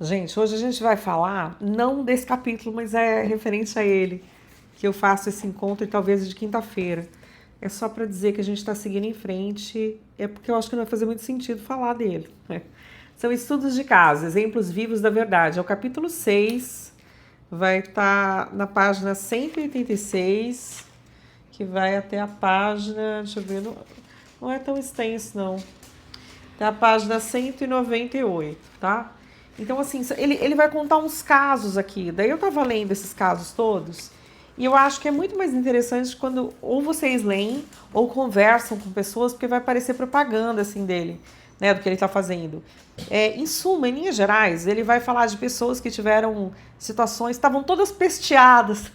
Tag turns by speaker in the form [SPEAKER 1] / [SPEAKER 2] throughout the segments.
[SPEAKER 1] Gente, hoje a gente vai falar, não desse capítulo, mas é referente a ele, que eu faço esse encontro e talvez de quinta-feira. É só para dizer que a gente está seguindo em frente, é porque eu acho que não vai fazer muito sentido falar dele, né? São estudos de caso, exemplos vivos da verdade. É o capítulo 6, vai estar na página 186, que vai até a página, deixa eu ver, não é tão extenso não. Até a página 198, tá? Então, assim, ele vai contar uns casos aqui. Daí eu tava lendo esses casos todos e eu acho que é muito mais interessante quando ou vocês leem ou conversam com pessoas, porque vai aparecer propaganda, assim, dele, né, do que ele tá fazendo. Em suma, em linhas gerais, ele vai falar de pessoas que tiveram situações, estavam todas pesteadas.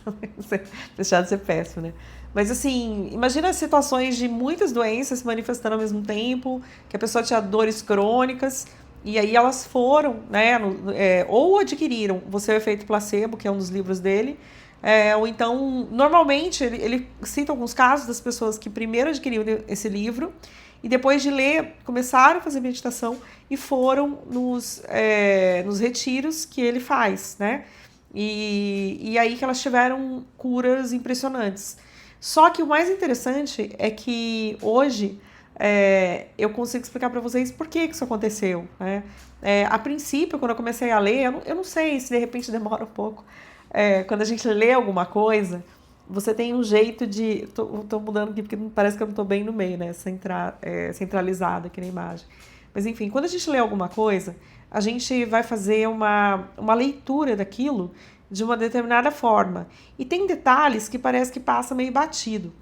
[SPEAKER 1] Pesteadas é péssimo, né? Mas assim, imagina situações de muitas doenças se manifestando ao mesmo tempo, que a pessoa tinha dores crônicas, e aí elas foram, né, ou adquiriram Você é o Efeito Placebo, que é um dos livros dele, ou então, normalmente, ele cita alguns casos das pessoas que primeiro adquiriram esse livro, e depois de ler, começaram a fazer meditação e foram nos retiros que ele faz, né? E aí que elas tiveram curas impressionantes. Só que o mais interessante é que hoje eu consigo explicar para vocês por que isso aconteceu, né? A princípio, quando eu comecei a ler, eu não sei se de repente demora um pouco. Quando a gente lê alguma coisa, você tem um jeito de. Tô mudando aqui porque parece que eu não tô bem no meio, né? Centralizada aqui na imagem. Mas enfim, quando a gente lê alguma coisa, a gente vai fazer uma leitura daquilo de uma determinada forma. E tem detalhes que parece que passa meio batido.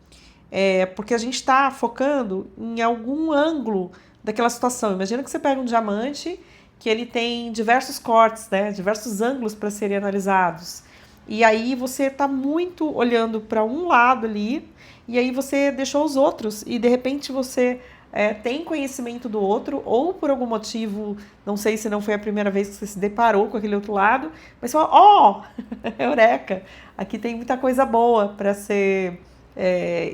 [SPEAKER 1] Porque a gente está focando em algum ângulo daquela situação. Imagina que você pega um diamante que ele tem diversos cortes, né? Diversos ângulos para serem analisados. E aí você está muito olhando para um lado ali, e aí você deixou os outros, e de repente você tem conhecimento do outro, ou por algum motivo, não sei se não foi a primeira vez que você se deparou com aquele outro lado, mas você fala, ó, eureka, aqui tem muita coisa boa para ser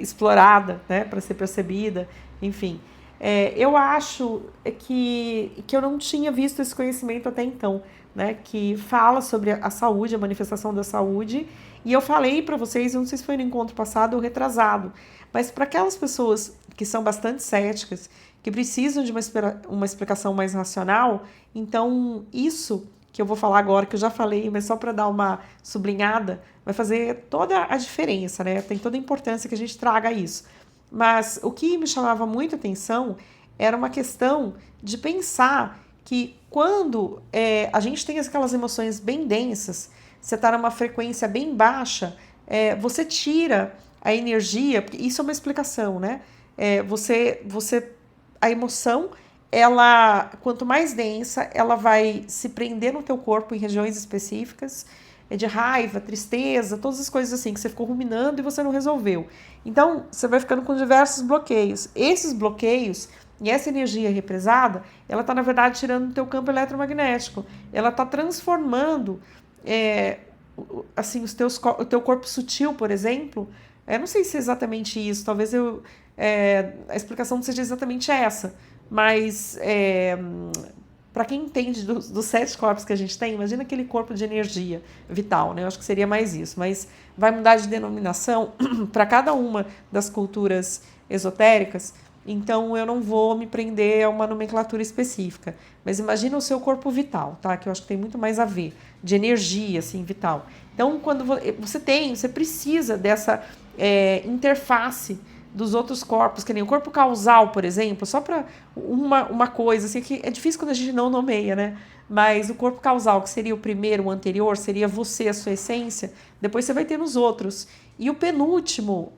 [SPEAKER 1] explorada, né, para ser percebida, enfim. Eu acho que eu não tinha visto esse conhecimento até então, né, que fala sobre a saúde, a manifestação da saúde, e eu falei para vocês, eu não sei se foi no encontro passado ou retrasado, mas para aquelas pessoas que são bastante céticas, que precisam de uma explicação mais racional, então isso que eu vou falar agora, que eu já falei, mas só para dar uma sublinhada, vai fazer toda a diferença, né? Tem toda a importância que a gente traga isso. Mas o que me chamava muito atenção era uma questão de pensar que quando a gente tem aquelas emoções bem densas, você está numa frequência bem baixa, você tira a energia, porque isso é uma explicação, né? A emoção, ela, quanto mais densa, ela vai se prender no teu corpo em regiões específicas, de raiva, tristeza, todas as coisas assim que você ficou ruminando e você não resolveu. Então, você vai ficando com diversos bloqueios. Esses bloqueios e essa energia represada, ela está, na verdade, tirando o teu campo eletromagnético. Ela está transformando assim, o teu corpo sutil, por exemplo. Não sei se é exatamente isso, talvez a explicação não seja exatamente essa, mas para quem entende dos 7 corpos que a gente tem, imagina aquele corpo de energia vital, né? Eu acho que seria mais isso, mas vai mudar de denominação para cada uma das culturas esotéricas, então eu não vou me prender a uma nomenclatura específica, mas imagina o seu corpo vital, tá? Que eu acho que tem muito mais a ver, de energia, assim, vital. Então, quando você precisa dessa interface dos outros corpos, que nem o corpo causal, por exemplo, só para uma coisa, assim, que é difícil quando a gente não nomeia, né? Mas o corpo causal, que seria o primeiro, o anterior, seria você, a sua essência, depois você vai ter nos outros. E o penúltimo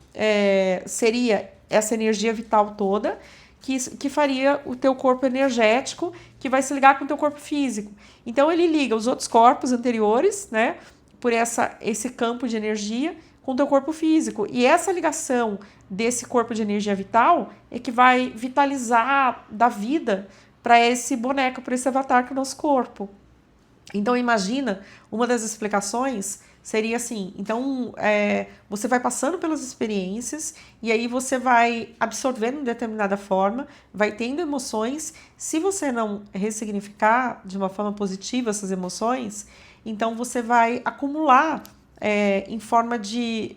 [SPEAKER 1] seria essa energia vital toda, que faria o teu corpo energético, que vai se ligar com o teu corpo físico. Então ele liga os outros corpos anteriores, né, por esse campo de energia, com o teu corpo físico. E essa ligação desse corpo de energia vital é que vai vitalizar da vida para esse boneco, para esse avatar que é o nosso corpo. Então, imagina, uma das explicações seria assim, então você vai passando pelas experiências e aí você vai absorvendo de determinada forma, vai tendo emoções. Se você não ressignificar de uma forma positiva essas emoções, então você vai acumular em forma de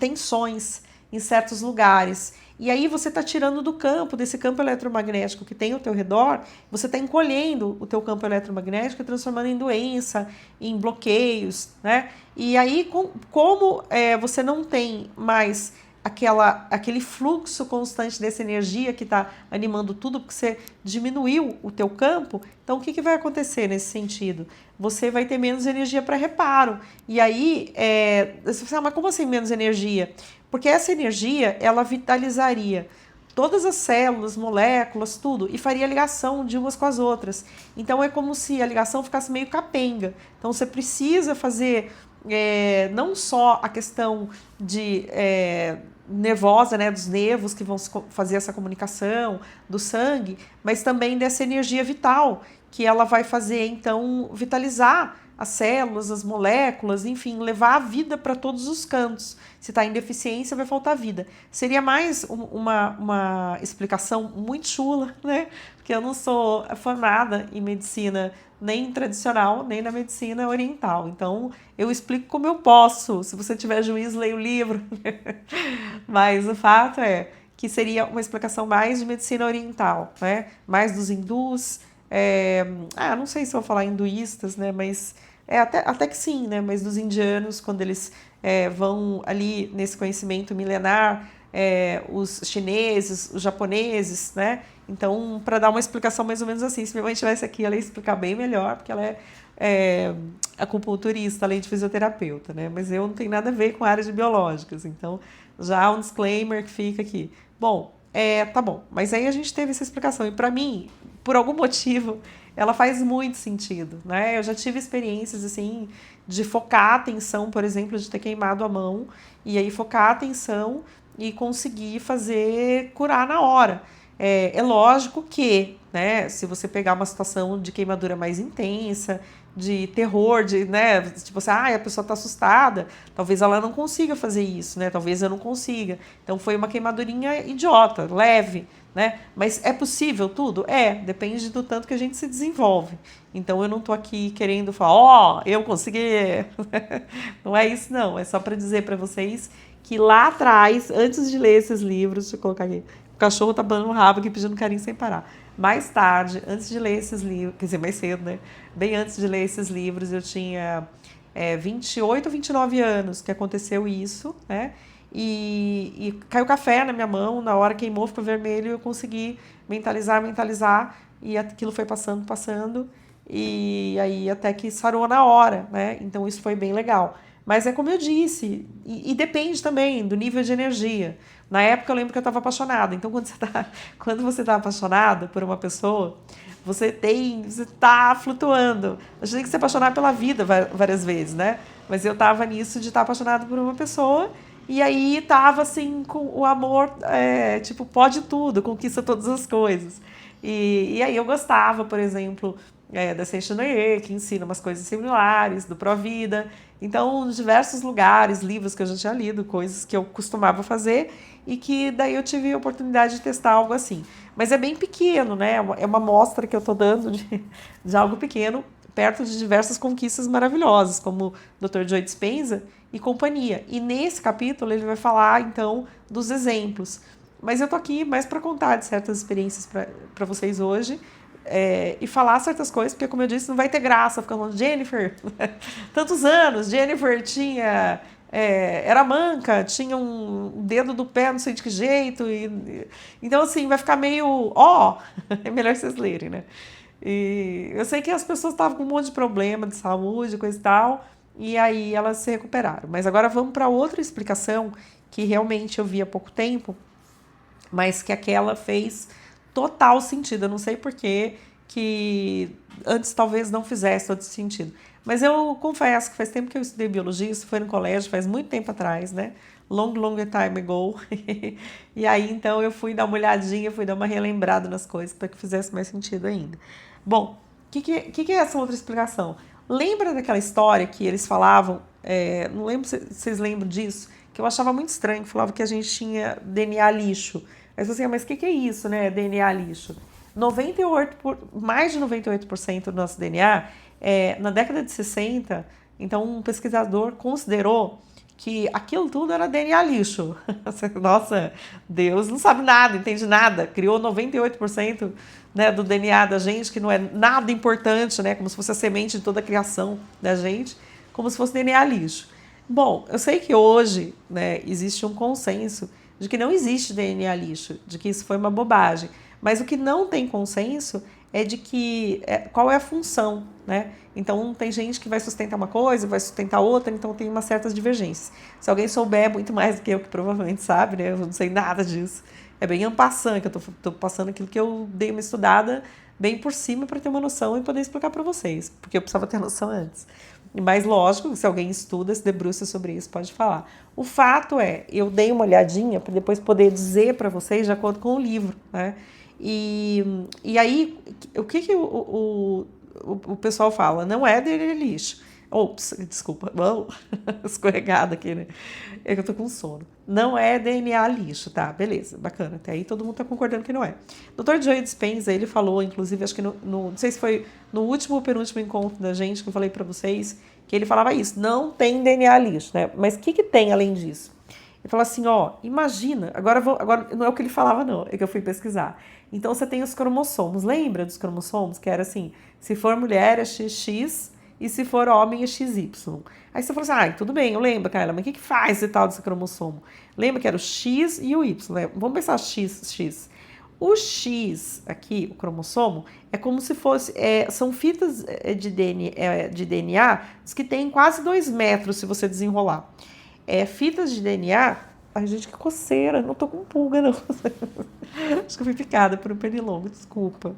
[SPEAKER 1] tensões em certos lugares. E aí você está tirando do campo, desse campo eletromagnético que tem ao teu redor, você está encolhendo o teu campo eletromagnético e transformando em doença, em bloqueios, né? E aí, como você não tem mais aquele fluxo constante dessa energia que está animando tudo, porque você diminuiu o teu campo, então o que vai acontecer nesse sentido? Você vai ter menos energia para reparo. E aí, você fala, mas como assim menos energia? Porque essa energia, ela vitalizaria todas as células, moléculas, tudo, e faria ligação de umas com as outras. Então é como se a ligação ficasse meio capenga. Então você precisa fazer não só a questão de nervosa, né, dos nervos que vão fazer essa comunicação, do sangue, mas também dessa energia vital, que ela vai fazer, então, vitalizar as células, as moléculas, enfim, levar a vida para todos os cantos. Se está em deficiência, vai faltar vida. Seria mais uma explicação muito chula, né? Porque eu não sou formada em medicina nem tradicional, nem na medicina oriental. Então, eu explico como eu posso. Se você tiver juízo, leia o livro. Mas o fato é que seria uma explicação mais de medicina oriental, né? Mais dos hindus. Não sei se eu vou falar hinduístas, né? Mas até que sim, né? Mas dos indianos, quando eles vão ali nesse conhecimento milenar, os chineses, os japoneses, né? Então, para dar uma explicação mais ou menos assim, se minha mãe estivesse aqui, ela ia explicar bem melhor, porque ela é acupunturista, além de fisioterapeuta, né? Mas eu não tenho nada a ver com a área de biológicas, então já um disclaimer que fica aqui. Bom, tá bom, mas aí a gente teve essa explicação, e para mim, por algum motivo, ela faz muito sentido, né? Eu já tive experiências, assim, de focar a atenção, por exemplo, de ter queimado a mão, e aí focar a atenção e conseguir fazer curar na hora. É lógico que, né, se você pegar uma situação de queimadura mais intensa, de terror, né, tipo assim, a pessoa está assustada, talvez ela não consiga fazer isso, né, talvez eu não consiga. Então foi uma queimadurinha idiota, leve, né, mas é possível tudo? Depende do tanto que a gente se desenvolve. Então eu não tô aqui querendo falar, eu consegui. Não é isso não, é só para dizer para vocês que lá atrás, antes de ler esses livros, deixa eu colocar aqui, o cachorro tá banando o rabo aqui pedindo carinho sem parar. Mais tarde, antes de ler esses livros, quer dizer, mais cedo, né? Bem antes de ler esses livros, eu tinha 28 ou 29 anos que aconteceu isso, né? E caiu café na minha mão, na hora queimou, ficou vermelho, e eu consegui mentalizar, e aquilo foi passando, e aí até que sarou na hora, né? Então isso foi bem legal. Mas é como eu disse, e depende também do nível de energia. Na época eu lembro que eu estava apaixonada. Então quando você tá apaixonado por uma pessoa, você tá flutuando. A gente tem que se apaixonar pela vida várias vezes, né? Mas eu tava nisso de estar apaixonada por uma pessoa e aí tava assim com o amor, tipo, pode tudo, conquista todas as coisas. E aí eu gostava, por exemplo, da Seixonoye, que ensina umas coisas similares, do Provida. Então, diversos lugares, livros que eu já tinha lido, coisas que eu costumava fazer e que daí eu tive a oportunidade de testar algo assim. Mas é bem pequeno, né? É uma amostra que eu estou dando de algo pequeno, perto de diversas conquistas maravilhosas, como o Dr. Joe Dispenza e companhia. E nesse capítulo ele vai falar, então, dos exemplos. Mas eu tô aqui mais para contar de certas experiências para vocês hoje, e falar certas coisas, porque, como eu disse, não vai ter graça ficar falando Jennifer, tantos anos, Jennifer tinha... era manca, tinha um dedo do pé, não sei de que jeito. Então, assim, vai ficar meio... é melhor vocês lerem, né? E eu sei que as pessoas estavam com um monte de problema de saúde, coisa e tal, e aí elas se recuperaram. Mas agora vamos para outra explicação que realmente eu vi há pouco tempo, mas que aquela fez total sentido. Eu não sei por que antes talvez não fizesse todo sentido. Mas eu confesso que faz tempo que eu estudei biologia, isso foi no colégio, faz muito tempo atrás, né? Long time ago. E aí, então, eu fui dar uma olhadinha, fui dar uma relembrada nas coisas para que fizesse mais sentido ainda. Bom, o que é essa outra explicação? Lembra daquela história que eles falavam, não lembro se vocês lembram disso, que eu achava muito estranho, que falava que a gente tinha DNA lixo. Aí você assim, mas o que é isso, né, DNA lixo? Mais de 98% do nosso DNA, na década de 60, então um pesquisador considerou que aquilo tudo era DNA lixo. Nossa, Deus não sabe nada, entende nada. Criou 98%, né, do DNA da gente, que não é nada importante, né, como se fosse a semente de toda a criação da gente, como se fosse DNA lixo. Bom, eu sei que hoje, né, existe um consenso de que não existe DNA lixo, de que isso foi uma bobagem. Mas o que não tem consenso é de que qual é a função, né? Então tem gente que vai sustentar uma coisa, vai sustentar outra, então tem umas certas divergências. Se alguém souber muito mais do que eu, que provavelmente sabe, né? Eu não sei nada disso. É bem en passant que eu tô passando aquilo que eu dei uma estudada bem por cima para ter uma noção e poder explicar para vocês, porque eu precisava ter noção antes. Mas lógico, se alguém estuda, se debruça sobre isso, pode falar. O fato eu dei uma olhadinha para depois poder dizer para vocês de acordo com o livro, né? E aí, o que o pessoal fala? Não é DNA lixo. Ops, desculpa, não, escorregada aqui, né? É que eu tô com sono. Não é DNA lixo, tá? Beleza, bacana. Até aí todo mundo tá concordando que não é. Dr. Joe Dispenza, ele falou, inclusive, acho que não sei se foi no último ou penúltimo encontro da gente que eu falei pra vocês, que ele falava isso, não tem DNA lixo, né? Mas o que tem além disso? Ele falou assim, imagina, agora não é o que ele falava não, é que eu fui pesquisar. Então você tem os cromossomos, lembra dos cromossomos? Que era assim, se for mulher é XX e se for homem é XY. Aí você falou assim, tudo bem, eu lembro, Carla, mas o que faz esse tal desse cromossomo? Lembra que era o X e o Y, né? Vamos pensar X. O X aqui, o cromossomo, é como se fosse, são fitas de DNA que tem quase 2 metros se você desenrolar. Fitas de DNA. Ai, gente, que coceira, não tô com pulga, não. Acho que eu fui picada por um pernilongo, desculpa.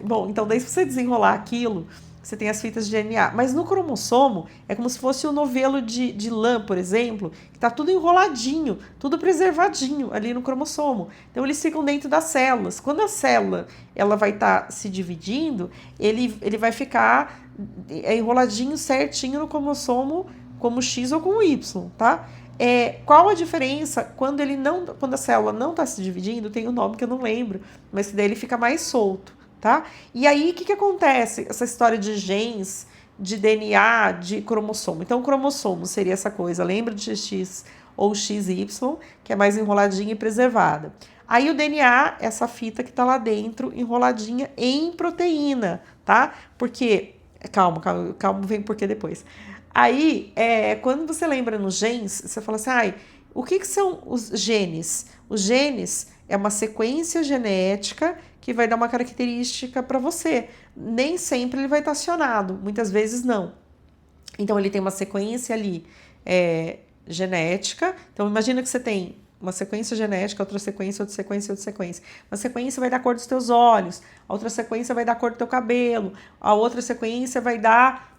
[SPEAKER 1] Bom, então daí se você desenrolar aquilo, você tem as fitas de DNA. Mas no cromossomo, é como se fosse um novelo de lã, por exemplo, que tá tudo enroladinho, tudo preservadinho ali no cromossomo. Então eles ficam dentro das células. Quando a célula ela vai estar se dividindo, ele vai ficar enroladinho certinho no cromossomo, como X ou como Y, tá? Qual a diferença quando a célula não está se dividindo? Tem um nome que eu não lembro, mas que daí ele fica mais solto, tá? E aí o que acontece? Essa história de genes, de DNA, de cromossomo. Então o cromossomo seria essa coisa, lembra de X ou XY, que é mais enroladinha e preservada. Aí o DNA, essa fita que está lá dentro, enroladinha em proteína, tá? Porque calma, vem por que depois. Aí, quando você lembra nos genes, você fala assim, o que são os genes? Os genes é uma sequência genética que vai dar uma característica para você. Nem sempre ele vai estar acionado, muitas vezes não. Então, ele tem uma sequência ali genética. Então, imagina que você tem uma sequência genética, outra sequência, outra sequência, outra sequência. Uma sequência vai dar a cor dos teus olhos, a outra sequência vai dar a cor do teu cabelo, a outra sequência vai dar...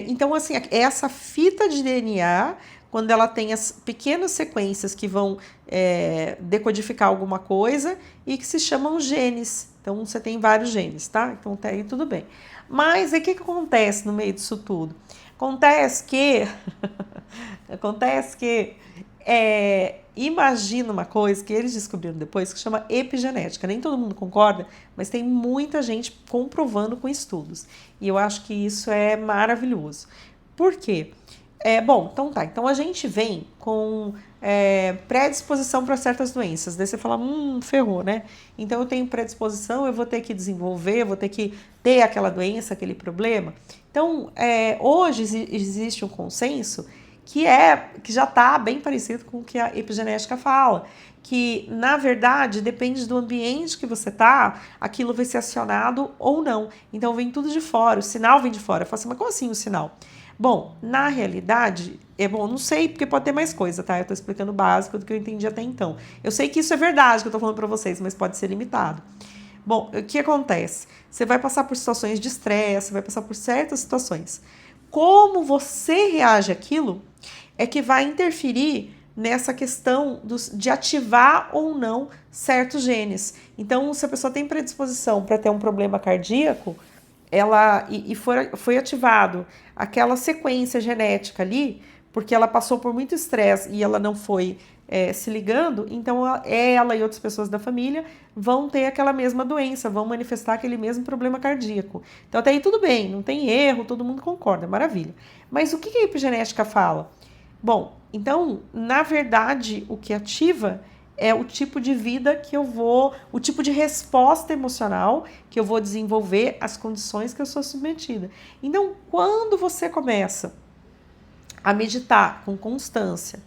[SPEAKER 1] então, assim, essa fita de DNA, quando ela tem as pequenas sequências que vão decodificar alguma coisa e que se chamam genes. Então, você tem vários genes, tá? Então, até aí tudo bem. Mas aí, o que acontece no meio disso tudo? Acontece que imagina uma coisa que eles descobriram depois que chama epigenética. Nem todo mundo concorda, mas tem muita gente comprovando com estudos. E eu acho que isso é maravilhoso. Por quê? Bom, então tá. Então a gente vem com predisposição para certas doenças. Daí você fala, ferrou, né? Então eu tenho predisposição, eu vou ter que desenvolver, eu vou ter que ter aquela doença, aquele problema. Então, hoje existe um consenso que já está bem parecido com o que a epigenética fala, que, na verdade, depende do ambiente que você está, aquilo vai ser acionado ou não. Então, vem tudo de fora, o sinal vem de fora. Eu falo assim, mas como assim o sinal? Bom, na realidade, não sei, porque pode ter mais coisa, tá? Eu estou explicando o básico do que eu entendi até então. Eu sei que isso é verdade que eu estou falando para vocês, mas pode ser limitado. Bom, o que acontece? Você vai passar por situações de estresse, vai passar por certas situações. Como você reage àquilo é que vai interferir nessa questão de ativar ou não certos genes. Então, se a pessoa tem predisposição para ter um problema cardíaco, foi ativado aquela sequência genética ali, porque ela passou por muito estresse e ela não foi se ligando, então ela e outras pessoas da família vão ter aquela mesma doença, vão manifestar aquele mesmo problema cardíaco. Então até aí tudo bem, não tem erro, todo mundo concorda, maravilha. Mas o que a epigenética fala? Bom, então, na verdade, o que ativa é o tipo de vida que eu vou, o tipo de resposta emocional que eu vou desenvolver às condições que eu sou submetida. Então, quando você começa a meditar com constância,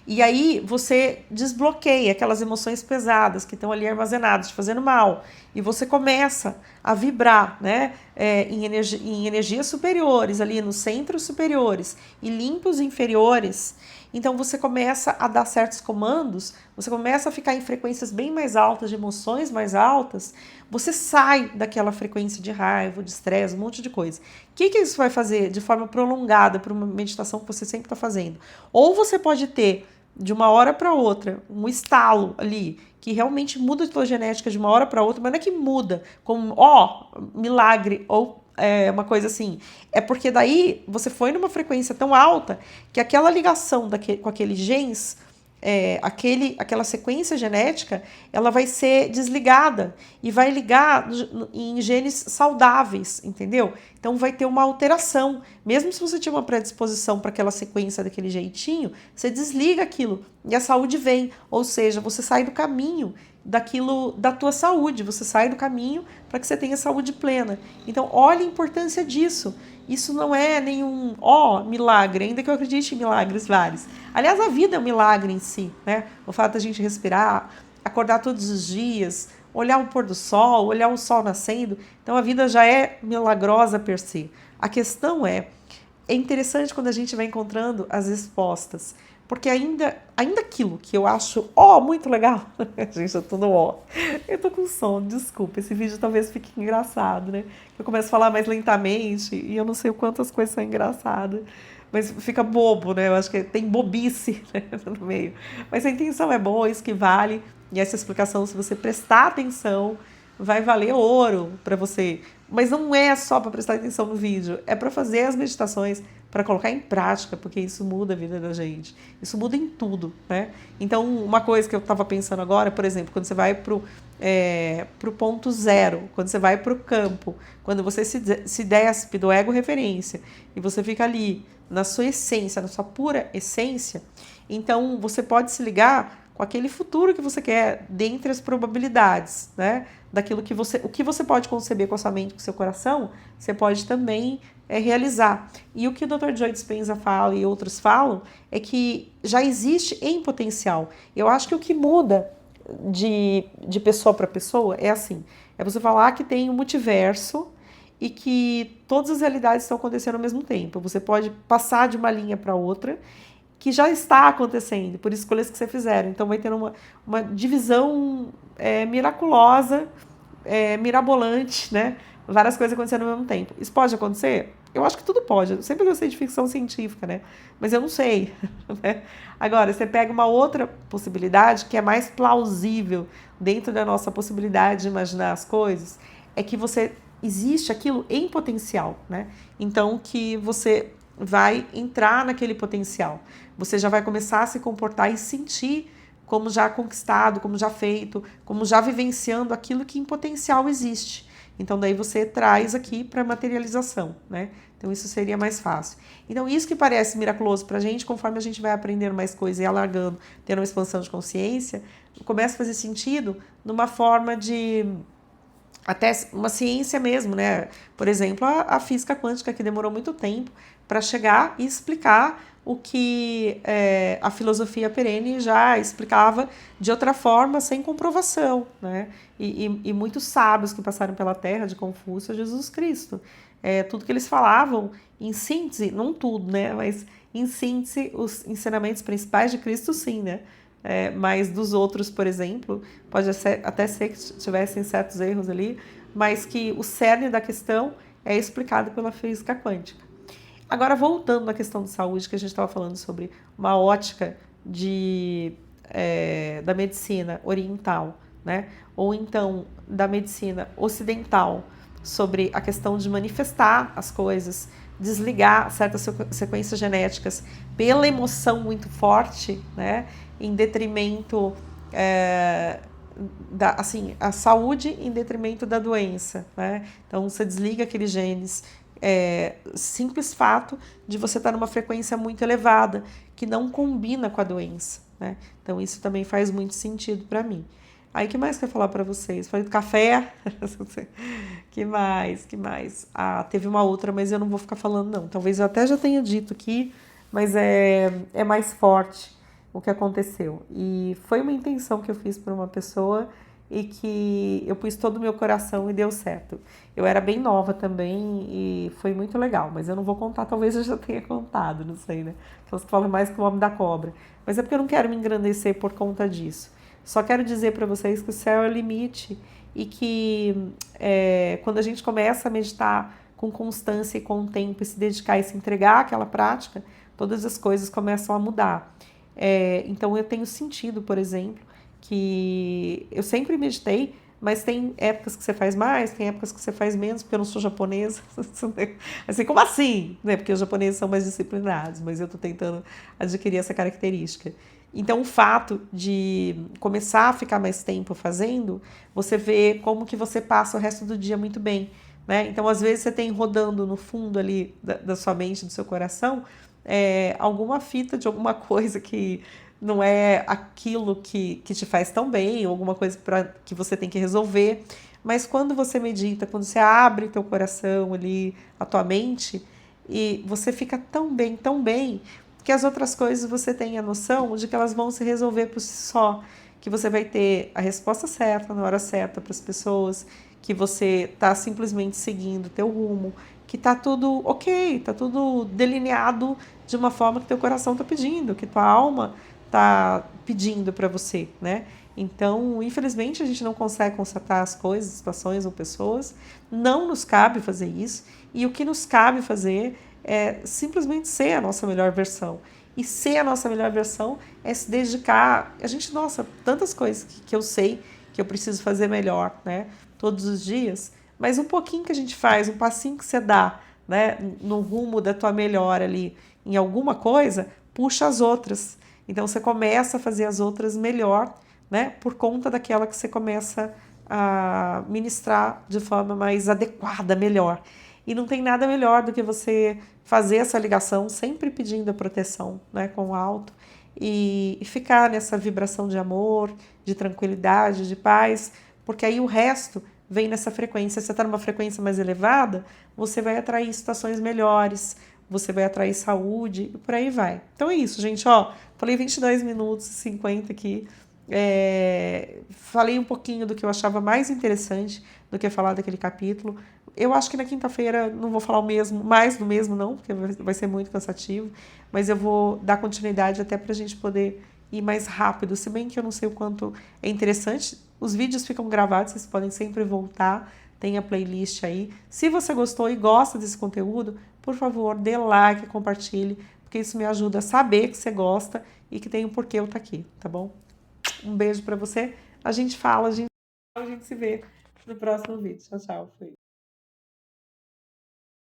[SPEAKER 1] e aí você desbloqueia aquelas emoções pesadas que estão ali armazenadas, te fazendo mal, e você começa a vibrar, né, em energias superiores, ali nos centros superiores, e limpa os inferiores. Então você começa a dar certos comandos, você começa a ficar em frequências bem mais altas, de emoções mais altas, você sai daquela frequência de raiva, de estresse, um monte de coisa. O que isso vai fazer de forma prolongada para uma meditação que você sempre está fazendo? Ou você pode ter, de uma hora para outra, um estalo ali, que realmente muda a tua genética de uma hora para outra, mas não é que muda como, milagre, ou uma coisa assim. É porque daí você foi numa frequência tão alta que aquela ligação com aqueles genes, aquela sequência genética, ela vai ser desligada e vai ligar em genes saudáveis, entendeu? Então vai ter uma alteração. Mesmo se você tiver uma predisposição para aquela sequência daquele jeitinho, você desliga aquilo e a saúde vem. Ou seja, você sai do caminho daquilo da tua saúde, você sai do caminho para que você tenha saúde plena. Então, olha a importância disso. Isso não é nenhum milagre, ainda que eu acredite em milagres vários. Aliás, a vida é um milagre em si, né? O fato da gente respirar, acordar todos os dias, olhar o pôr do sol, olhar o sol nascendo. Então, a vida já é milagrosa per se. A questão é interessante quando a gente vai encontrando as respostas. Porque ainda aquilo que eu acho, muito legal. Gente, eu tô no Eu tô com sono, desculpa. Esse vídeo talvez fique engraçado, né? Eu começo a falar mais lentamente e eu não sei o quanto as coisas são engraçadas. Mas fica bobo, né? Eu acho que tem bobice, né, no meio. Mas a intenção é boa, isso que vale. E essa explicação, se você prestar atenção, vai valer ouro para você. Mas não é só para prestar atenção no vídeo, é para fazer as meditações, para colocar em prática, porque isso muda a vida da gente. Isso muda em tudo, né? Então, uma coisa que eu estava pensando agora, por exemplo, quando você vai pro ponto zero, quando você vai pro campo, quando você se despe do ego referência e você fica ali na sua essência, na sua pura essência, então você pode se ligar com aquele futuro que você quer, dentre as probabilidades, né? Daquilo que o que você pode conceber com a sua mente, com o seu coração, você pode também realizar. E o que o Dr. Joe Dispenza fala e outros falam é que já existe em potencial. Eu acho que o que muda de pessoa para pessoa é assim, é você falar que tem um multiverso e que todas as realidades estão acontecendo ao mesmo tempo. Você pode passar de uma linha para outra que já está acontecendo, por escolhas que você fizeram. Então vai ter uma divisão miraculosa, mirabolante, né? Várias coisas acontecendo ao mesmo tempo. Isso pode acontecer? Eu acho que tudo pode. Eu sempre gostei de ficção científica, né? Mas eu não sei. Né? Agora, você pega uma outra possibilidade que é mais plausível dentro da nossa possibilidade de imaginar as coisas, é que existe aquilo em potencial, né? Então, que você vai entrar naquele potencial. Você já vai começar a se comportar e sentir como já conquistado, como já feito, como já vivenciando aquilo que em potencial existe. Então, daí você traz aqui para materialização, né? Então, isso seria mais fácil. Então, isso que parece miraculoso para a gente, conforme a gente vai aprendendo mais coisas e alargando, tendo uma expansão de consciência, começa a fazer sentido numa forma de até uma ciência mesmo, né? Por exemplo, a física quântica, que demorou muito tempo para chegar e explicar o que a filosofia perene já explicava de outra forma, sem comprovação, né? E muitos sábios que passaram pela Terra, de Confúcio a Jesus Cristo. Tudo que eles falavam, em síntese, não tudo, né? Mas em síntese, os ensinamentos principais de Cristo, sim, né? Mas dos outros, por exemplo, pode até ser que tivessem certos erros ali, mas que o cerne da questão é explicado pela física quântica. Agora, voltando à questão de saúde, que a gente estava falando sobre uma ótica da medicina oriental, né? Ou então da medicina ocidental, sobre a questão de manifestar as coisas, desligar certas sequências genéticas pela emoção muito forte, né, em detrimento assim, a saúde em detrimento da doença, né? Então você desliga aqueles genes. Simples fato de você estar numa frequência muito elevada, que não combina com a doença, né? Então isso também faz muito sentido para mim. Aí, o que mais que eu ia falar para vocês? Falei do café? Que mais? Que mais? Ah, teve uma outra, mas eu não vou ficar falando, não. Talvez eu até já tenha dito aqui, mas é mais forte o que aconteceu. E foi uma intenção que eu fiz por uma pessoa e que eu pus todo o meu coração e deu certo. Eu era bem nova também e foi muito legal, mas eu não vou contar, talvez eu já tenha contado, não sei, né? Então, você fala mais que o homem da cobra. Mas é porque eu não quero me engrandecer por conta disso. Só quero dizer para vocês que o céu é o limite e que quando a gente começa a meditar com constância e com o tempo e se dedicar e se entregar àquela prática, todas as coisas começam a mudar. Então eu tenho sentido, por exemplo, que eu sempre meditei, mas tem épocas que você faz mais, tem épocas que você faz menos, porque eu não sou japonesa. Assim, como assim? Né? Porque os japoneses são mais disciplinados, mas eu estou tentando adquirir essa característica. Então, o fato de começar a ficar mais tempo fazendo, você vê como que você passa o resto do dia muito bem, né? Então, às vezes, você tem rodando no fundo ali da sua mente, do seu coração, alguma fita de alguma coisa que não é aquilo que te faz tão bem, ou alguma coisa que você tem que resolver. Mas quando você medita, quando você abre teu coração ali, a tua mente, e você fica tão bem, que as outras coisas você tem a noção de que elas vão se resolver por si só, que você vai ter a resposta certa na hora certa para as pessoas, que você está simplesmente seguindo o teu rumo, que está tudo ok, está tudo delineado de uma forma que teu coração está pedindo, que tua alma está pedindo para você, né? Então, infelizmente, a gente não consegue constatar as coisas, situações ou pessoas, não nos cabe fazer isso, e o que nos cabe fazer é simplesmente ser a nossa melhor versão. E ser a nossa melhor versão é se dedicar. A gente, nossa, tantas coisas que eu sei que eu preciso fazer melhor, né? Todos os dias. Mas um pouquinho que a gente faz, um passinho que você dá, né? No rumo da tua melhora ali em alguma coisa, puxa as outras. Então você começa a fazer as outras melhor, né? Por conta daquela que você começa a ministrar de forma mais adequada, melhor. E não tem nada melhor do que você fazer essa ligação, sempre pedindo a proteção, né, com o alto, e ficar nessa vibração de amor, de tranquilidade, de paz, porque aí o resto vem nessa frequência. Se você está numa frequência mais elevada, você vai atrair situações melhores, você vai atrair saúde e por aí vai. Então é isso, gente, ó, falei 22 minutos e 50 aqui, falei um pouquinho do que eu achava mais interessante do que falar daquele capítulo. Eu acho que na quinta-feira não vou falar o mesmo, mais do mesmo não, porque vai ser muito cansativo, mas eu vou dar continuidade até para a gente poder ir mais rápido, se bem que eu não sei o quanto é interessante. Os vídeos ficam gravados, vocês podem sempre voltar, tem a playlist aí. Se você gostou e gosta desse conteúdo, por favor, dê like, compartilhe, porque isso me ajuda a saber que você gosta e que tem um porquê eu estar aqui, tá bom? Um beijo para você, a gente fala, a gente se vê no próximo vídeo. Tchau, tchau. Fui.